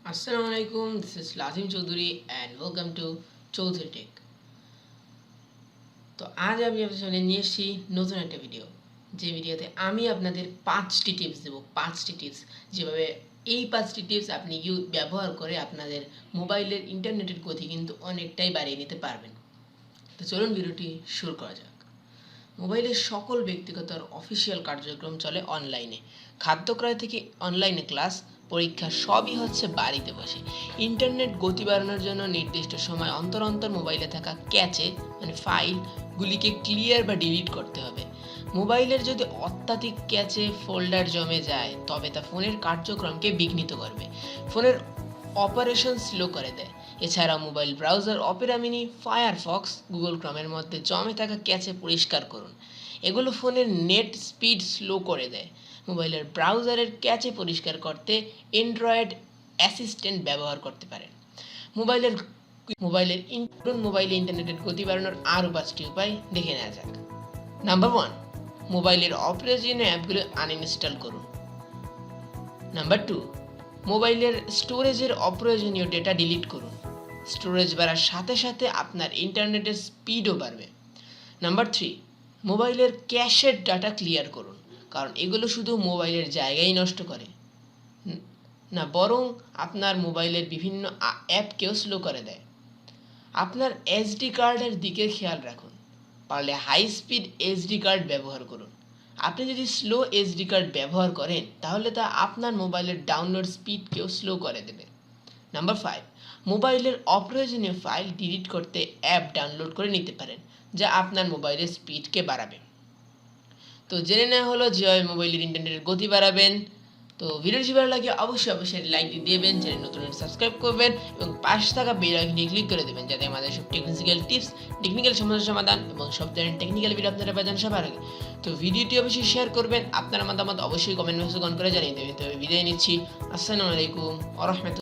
Assalamualaikum, this is Lazim Chowdhury and welcome to Chowdhury Tech. তো আজ আমি আপনাদের সামনে নিয়ে এসেছি নতুন একটা ভিডিও, যে ভিডিওতে আমি আপনাদের 5টি টিপস দেবো। 5টি টিপস যেভাবে এই 5টি টিপস আপনি ব্যবহার করে আপনাদের মোবাইলের ইন্টারনেটের গতি কিন্তু অনেকটাই বাড়িয়ে নিতে পারবেন। তো চলুন ভিডিওটি শুরু করা যাক। মোবাইলের সকল ব্যক্তিগত আর অফিসিয়াল কার্যক্রম চলে অনলাইনে। খাদ্য ক্রয় থেকে অনলাইনে ক্লাস, পরীক্ষা সবই হচ্ছে বাড়িতে বসে। ইন্টারনেট গতি বাড়ানোর জন্য নির্দিষ্ট সময় অন্তর অন্তর মোবাইলে থাকা ক্যাচে ফাইলগুলিকে ক্লিয়ার বা ডিলিট করতে হবে। মোবাইলের যদি অত্যাধিক ক্যাচে ফোল্ডার জমে যায় তবে তা ফোনের কার্যক্রমকে বিঘ্নিত করবে, ফোনের অপারেশন স্লো করে দেয়। এছাড়া mobile browser Opera mini, Firefox, Google ক্রমের মধ্যে জমে থাকা ক্যাচে পরিষ্কার করুন। এগুলো ফোনের নেট স্পিড স্লো করে দেয়। মোবাইলের ব্রাউজারের ক্যাচে পরিষ্কার করতে অ্যান্ড্রয়েড অ্যাসিস্ট্যান্ট ব্যবহার করতে পারেন। মোবাইলে ইন্টারনেটের গতি বাড়ানোর আরও 5টি উপায় দেখে নেওয়া যাক। নাম্বার 1, মোবাইলের অপ্রয়োজনীয় অ্যাপগুলো আনইনস্টল করুন। নাম্বার 2, মোবাইলের স্টোরেজের অপ্রয়োজনীয় ডেটা ডিলিট করুন। স্টোরেজ বাড়ার সাথে সাথে আপনার ইন্টারনেটের স্পিডও বাড়বে। নাম্বার 3, মোবাইলের ক্যাশের ডাটা ক্লিয়ার করুন, কারণ এগুলো শুধু মোবাইলের জায়গাই নষ্ট করে না, বরং আপনার মোবাইলের বিভিন্ন অ্যাপকেও স্লো করে দেয়। আপনার এসডি কার্ডের দিকে খেয়াল রাখুন, পারলে হাই স্পিড এসডি কার্ড ব্যবহার করুন। আপনি যদি স্লো এসডি কার্ড ব্যবহার করেন তাহলে তা আপনার মোবাইলের ডাউনলোড স্পিডকেও স্লো করে দেবে। নাম্বার 5, মোবাইলের অপ্রয়োজনীয় ফাইল ডিলিট করতে অ্যাপ ডাউনলোড করে নিতে পারেন, যা আপনার মোবাইলের স্পিডকে বাড়াবে। তো জেনে নেওয়া হলো যেভাবে মোবাইলের ইন্টারনেটের গতি বাড়াবেন। তো ভিডিওটি ভালো লাগে অবশ্যই লাইক দিয়ে দেবেন, চ্যানেল নতুন সাবস্ক্রাইব করবেন এবং পাশে থাকা বেল আইকনে ক্লিক করে দেবেন, যাতে আমাদের সব টেকনিক্যাল টিপস, টেকনিক্যাল সমস্যার সমাধান এবং সব ধরনের টেকনিক্যাল ভিডিও আপনারা পাবেন সবার আগে। তো ভিডিওটি অবশ্যই শেয়ার করবেন, আপনার মতামত অবশ্যই কমেন্ট বক্সে করে জানিয়ে দেবেন। তবে বিদায় নিচ্ছি। আসসালামু আলাইকুম ওয়া রাহমাতুল্লাহ।